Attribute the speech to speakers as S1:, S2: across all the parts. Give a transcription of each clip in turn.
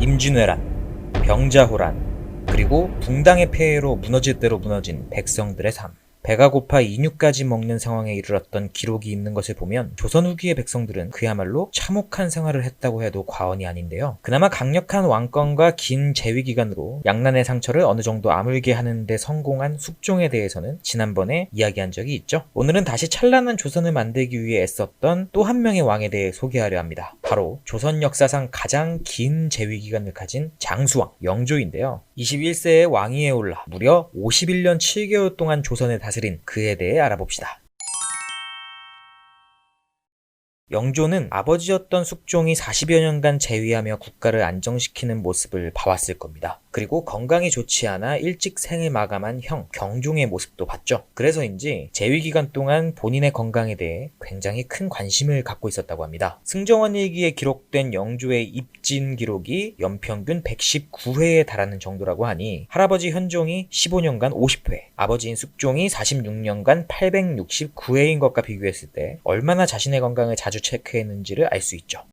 S1: 임진왜란, 병자호란, 그리고 붕당의 폐해로 무너질 대로 무너진 백성들의 삶. 배가 고파 인육까지 먹는 상황에 이르렀던 기록이 있는 것을 보면 조선 후기의 백성들은 그야말로 참혹한 생활을 했다고 해도 과언이 아닌데요. 그나마 강력한 왕권과 긴 재위 기간으로 양난의 상처를 어느 정도 아물게 하는 데 성공한 숙종에 대해서는 지난번에 이야기한 적이 있죠. 오늘은 다시 찬란한 조선을 만들기 위해 애썼던 또 한 명의 왕에 대해 소개하려 합니다. 바로 조선 역사상 가장 긴 재위 기간을 가진 장수왕 영조인데요. 21세의 왕위에 올라 무려 51년 7개월 동안 조선을 다스린 그에 대해 알아봅시다. 영조는 아버지였던 숙종이 40여 년간 재위하며 국가를 안정시키는 모습을 봐왔을 겁니다. 그리고 건강이 좋지 않아 일찍 생을 마감한 형 경종의 모습도 봤죠. 그래서인지 재위 기간 동안 본인의 건강에 대해 굉장히 큰 관심을 갖고 있었다고 합니다. 승정원 일기에 기록된 영조의 입진 기록이 연평균 119회에 달하는 정도라고 하니 할아버지 현종이 15년간 50회, 아버지인 숙종이 46년간 869회인 것과 비교했을 때 얼마나 자신의 건강을 자주 체크했는지를 알 수 있죠.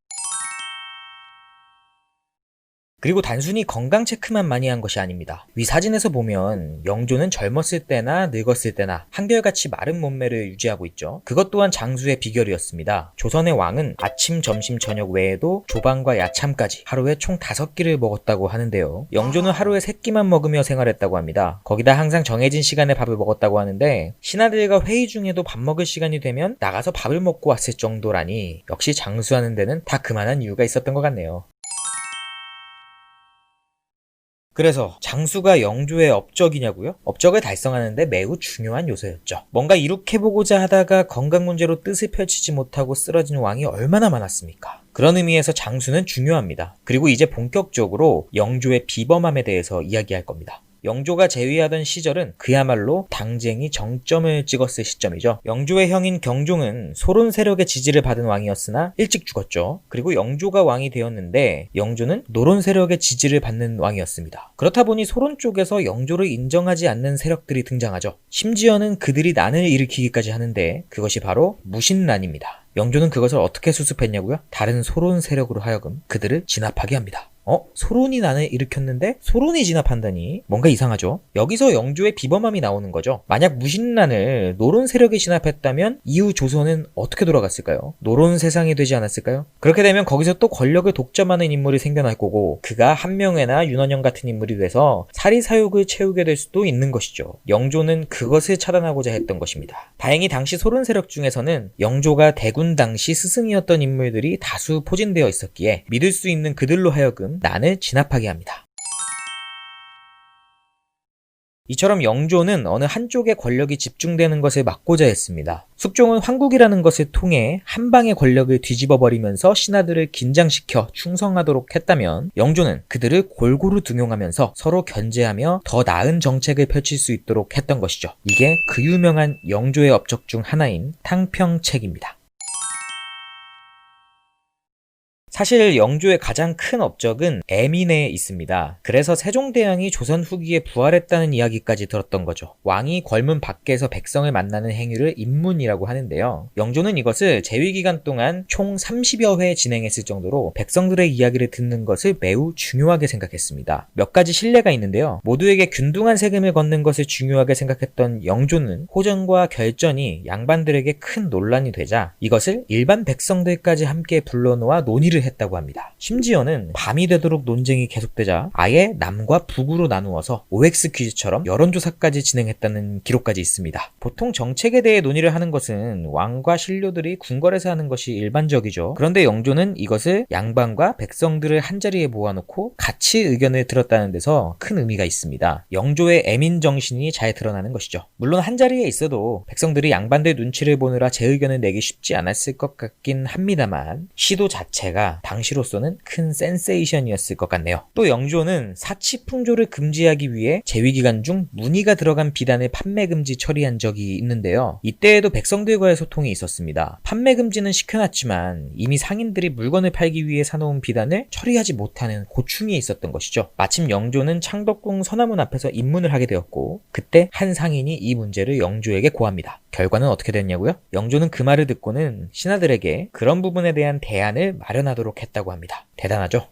S1: 그리고 단순히 건강 체크만 많이 한 것이 아닙니다. 위 사진에서 보면 영조는 젊었을 때나 늙었을 때나 한결같이 마른 몸매를 유지하고 있죠. 그것 또한 장수의 비결이었습니다. 조선의 왕은 아침, 점심, 저녁 외에도 조방과 야참까지 하루에 총 5끼를 먹었다고 하는데요. 영조는 하루에 3끼만 먹으며 생활했다고 합니다. 거기다 항상 정해진 시간에 밥을 먹었다고 하는데 신하들과 회의 중에도 밥 먹을 시간이 되면 나가서 밥을 먹고 왔을 정도라니 역시 장수하는 데는 다 그만한 이유가 있었던 것 같네요. 그래서 장수가 영조의 업적이냐고요? 업적을 달성하는데 매우 중요한 요소였죠. 뭔가 이룩해보고자 하다가 건강 문제로 뜻을 펼치지 못하고 쓰러진 왕이 얼마나 많았습니까? 그런 의미에서 장수는 중요합니다. 그리고 이제 본격적으로 영조의 비범함에 대해서 이야기할 겁니다. 영조가 재위하던 시절은 그야말로 당쟁이 정점을 찍었을 시점이죠. 영조의 형인 경종은 소론 세력의 지지를 받은 왕이었으나 일찍 죽었죠. 그리고 영조가 왕이 되었는데 영조는 노론 세력의 지지를 받는 왕이었습니다. 그렇다 보니 소론 쪽에서 영조를 인정하지 않는 세력들이 등장하죠. 심지어는 그들이 난을 일으키기까지 하는데 그것이 바로 무신난입니다. 영조는 그것을 어떻게 수습했냐고요? 다른 소론 세력으로 하여금 그들을 진압하게 합니다. 소론이 난을 일으켰는데 소론이 진압한다니 뭔가 이상하죠? 여기서 영조의 비범함이 나오는 거죠. 만약 무신난을 노론 세력이 진압했다면 이후 조선은 어떻게 돌아갔을까요? 노론 세상이 되지 않았을까요? 그렇게 되면 거기서 또 권력을 독점하는 인물이 생겨날 거고 그가 한명회나 윤원영 같은 인물이 돼서 사리사욕을 채우게 될 수도 있는 것이죠. 영조는 그것을 차단하고자 했던 것입니다. 다행히 당시 소론 세력 중에서는 영조가 대군 당시 스승이었던 인물들이 다수 포진되어 있었기에 믿을 수 있는 그들로 하여금 난을 진압하게 합니다. 이처럼 영조는 어느 한쪽에 권력이 집중되는 것을 막고자 했습니다. 숙종은 황국이라는 것을 통해 한방의 권력을 뒤집어버리면서 신하들을 긴장시켜 충성하도록 했다면 영조는 그들을 골고루 등용하면서 서로 견제하며 더 나은 정책을 펼칠 수 있도록 했던 것이죠. 이게 그 유명한 영조의 업적 중 하나인 탕평책입니다. 사실 영조의 가장 큰 업적은 애민에 있습니다. 그래서 세종대왕이 조선 후기에 부활했다는 이야기까지 들었던 거죠. 왕이 궐문 밖에서 백성을 만나는 행위를 입문이라고 하는데요. 영조는 이것을 재위기간 동안 총 30여 회 진행했을 정도로 백성들의 이야기를 듣는 것을 매우 중요하게 생각했습니다. 몇 가지 신뢰가 있는데요. 모두에게 균등한 세금을 걷는 것을 중요하게 생각했던 영조는 호전과 결전이 양반들에게 큰 논란이 되자 이것을 일반 백성들까지 함께 불러놓아 논의를 했다고 합니다. 심지어는 밤이 되도록 논쟁이 계속되자 아예 남과 북으로 나누어서 OX 퀴즈처럼 여론조사까지 진행했다는 기록까지 있습니다. 보통 정책에 대해 논의를 하는 것은 왕과 신료들이 궁궐에서 하는 것이 일반적이죠. 그런데 영조는 이것을 양반과 백성들을 한자리에 모아놓고 같이 의견을 들었다는 데서 큰 의미가 있습니다. 영조의 애민 정신이 잘 드러나는 것이죠. 물론 한자리에 있어도 백성들이 양반들 눈치를 보느라 제 의견을 내기 쉽지 않았을 것 같긴 합니다만 시도 자체가 당시로서는 큰 센세이션이었을 것 같네요. 또 영조는 사치풍조를 금지하기 위해 재위기간 중 문의가 들어간 비단을 판매금지 처리한 적이 있는데요. 이때에도 백성들과의 소통이 있었습니다. 판매금지는 시켜놨지만 이미 상인들이 물건을 팔기 위해 사놓은 비단을 처리하지 못하는 고충이 있었던 것이죠. 마침 영조는 창덕궁 서남문 앞에서 입문을 하게 되었고 그때 한 상인이 이 문제를 영조에게 고합니다. 결과는 어떻게 됐냐고요? 영조는 그 말을 듣고는 신하들에게 그런 부분에 대한 대안을 마련하도록 했다고 합니다. 대단하죠?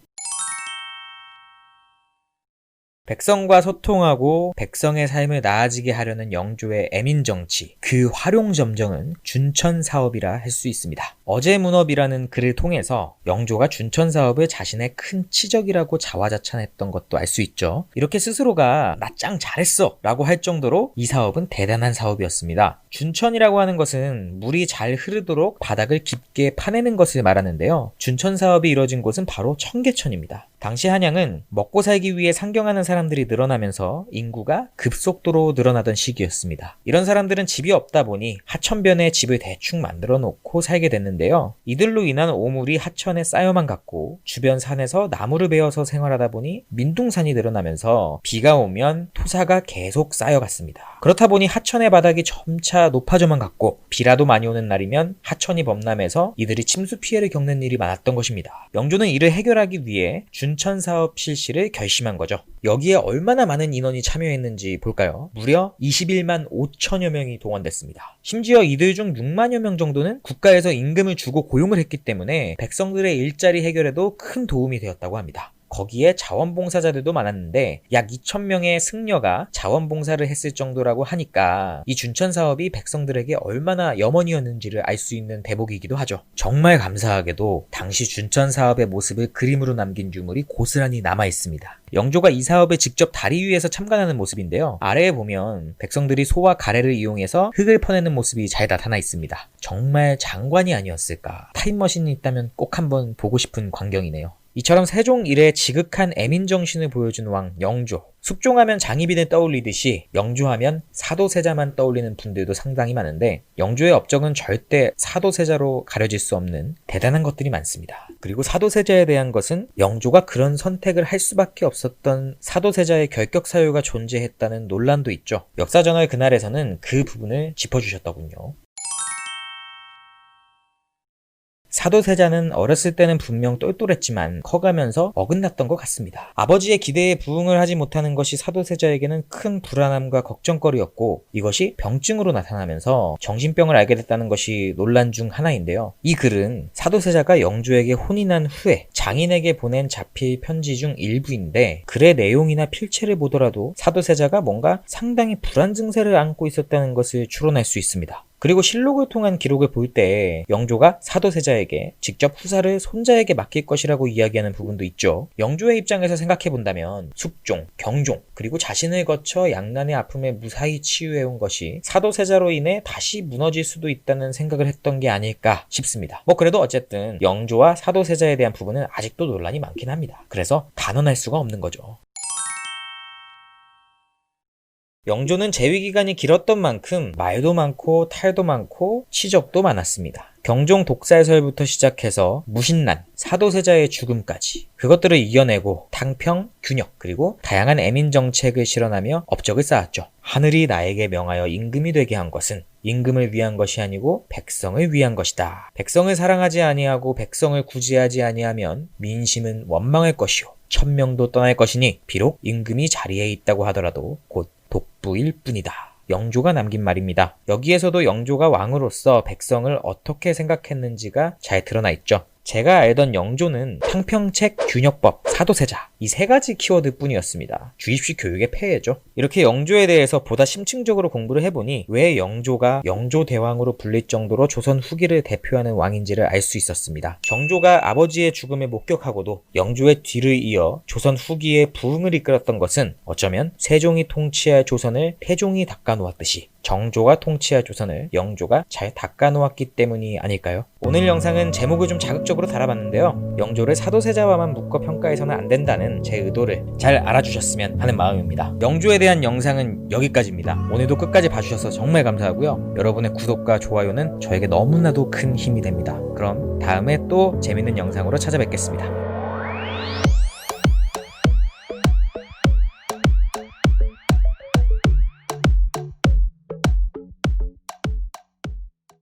S1: 백성과 소통하고 백성의 삶을 나아지게 하려는 영조의 애민정치, 그 활용점정은 준천사업이라 할 수 있습니다. 어제문업이라는 글을 통해서 영조가 준천사업을 자신의 큰 치적이라고 자화자찬했던 것도 알 수 있죠. 이렇게 스스로가 나 짱 잘했어 라고 할 정도로 이 사업은 대단한 사업이었습니다. 준천이라고 하는 것은 물이 잘 흐르도록 바닥을 깊게 파내는 것을 말하는데요. 준천사업이 이뤄진 곳은 바로 청계천입니다. 당시 한양은 먹고 살기 위해 상경하는 사람들이 늘어나면서 인구가 급속도로 늘어나던 시기였습니다. 이런 사람들은 집이 없다 보니 하천변에 집을 대충 만들어 놓고 살게 됐는데요. 이들로 인한 오물이 하천에 쌓여만 갔고 주변 산에서 나무를 베어서 생활하다 보니 민둥산이 늘어나면서 비가 오면 토사가 계속 쌓여갔습니다. 그렇다 보니 하천의 바닥이 점차 높아져만 갔고 비라도 많이 오는 날이면 하천이 범람해서 이들이 침수 피해를 겪는 일이 많았던 것입니다. 영조는 이를 해결하기 위해 준천사업 실시를 결심한 거죠. 여기에 얼마나 많은 인원이 참여했는지 볼까요? 무려 21만 5천여 명이 동원됐습니다. 심지어 이들 중 6만여 명 정도는 국가에서 임금을 주고 고용을 했기 때문에 백성들의 일자리 해결에도 큰 도움이 되었다고 합니다. 거기에 자원봉사자들도 많았는데 약 2,000명의 승려가 자원봉사를 했을 정도라고 하니까 이 준천사업이 백성들에게 얼마나 염원이었는지를 알 수 있는 대목이기도 하죠. 정말 감사하게도 당시 준천사업의 모습을 그림으로 남긴 유물이 고스란히 남아있습니다. 영조가 이 사업에 직접 다리 위에서 참관하는 모습인데요. 아래에 보면 백성들이 소와 가래를 이용해서 흙을 퍼내는 모습이 잘 나타나 있습니다. 정말 장관이 아니었을까. 타임머신이 있다면 꼭 한번 보고 싶은 광경이네요. 이처럼 세종 이래 지극한 애민정신을 보여준 왕 영조. 숙종하면 장희빈을 떠올리듯이 영조하면 사도세자만 떠올리는 분들도 상당히 많은데 영조의 업적은 절대 사도세자로 가려질 수 없는 대단한 것들이 많습니다. 그리고 사도세자에 대한 것은 영조가 그런 선택을 할 수밖에 없었던 사도세자의 결격 사유가 존재했다는 논란도 있죠. 역사저널 그날에서는 그 부분을 짚어주셨더군요. 사도세자는 어렸을 때는 분명 똘똘했지만 커가면서 어긋났던 것 같습니다. 아버지의 기대에 부응을 하지 못하는 것이 사도세자에게는 큰 불안함과 걱정거리였고 이것이 병증으로 나타나면서 정신병을 앓게 됐다는 것이 논란 중 하나인데요. 이 글은 사도세자가 영조에게 혼이 난 후에 장인에게 보낸 자필 편지 중 일부인데 글의 내용이나 필체를 보더라도 사도세자가 뭔가 상당히 불안 증세를 안고 있었다는 것을 추론할 수 있습니다. 그리고 실록을 통한 기록을 볼 때 영조가 사도세자에게 직접 후사를 손자에게 맡길 것이라고 이야기하는 부분도 있죠. 영조의 입장에서 생각해본다면 숙종, 경종, 그리고 자신을 거쳐 양난의 아픔에 무사히 치유해온 것이 사도세자로 인해 다시 무너질 수도 있다는 생각을 했던 게 아닐까 싶습니다. 그래도 어쨌든 영조와 사도세자에 대한 부분은 아직도 논란이 많긴 합니다. 그래서 단언할 수가 없는 거죠. 영조는 재위기간이 길었던 만큼 말도 많고 탈도 많고 치적도 많았습니다. 경종 독살설부터 시작해서 무신난, 사도세자의 죽음까지 그것들을 이겨내고 탕평, 균역, 그리고 다양한 애민정책을 실현하며 업적을 쌓았죠. 하늘이 나에게 명하여 임금이 되게 한 것은 임금을 위한 것이 아니고 백성을 위한 것이다. 백성을 사랑하지 아니하고 백성을 구제하지 아니하면 민심은 원망할 것이요 천명도 떠날 것이니 비록 임금이 자리에 있다고 하더라도 곧 독부일 뿐이다. 영조가 남긴 말입니다. 여기에서도 영조가 왕으로서 백성을 어떻게 생각했는지가 잘 드러나 있죠. 제가 알던 영조는 탕평책, 균역법, 사도세자 이 세 가지 키워드 뿐이었습니다. 주입식 교육의 폐해죠. 이렇게 영조에 대해서 보다 심층적으로 공부를 해보니 왜 영조가 영조대왕으로 불릴 정도로 조선 후기를 대표하는 왕인지를 알 수 있었습니다. 정조가 아버지의 죽음을 목격하고도 영조의 뒤를 이어 조선 후기의 부흥을 이끌었던 것은 어쩌면 세종이 통치할 조선을 태종이 닦아놓았듯이 정조가 통치할 조선을 영조가 잘 닦아놓았기 때문이 아닐까요? 오늘 영상은 제목을 좀 자극적으로 달아봤는데요. 영조를 사도세자와만 묶어 평가해서는 안 된다는 제 의도를 잘 알아주셨으면 하는 마음입니다. 영조에 대한 영상은 여기까지입니다. 오늘도 끝까지 봐주셔서 정말 감사하고요. 여러분의 구독과 좋아요는 저에게 너무나도 큰 힘이 됩니다. 그럼 다음에 또 재밌는 영상으로 찾아뵙겠습니다.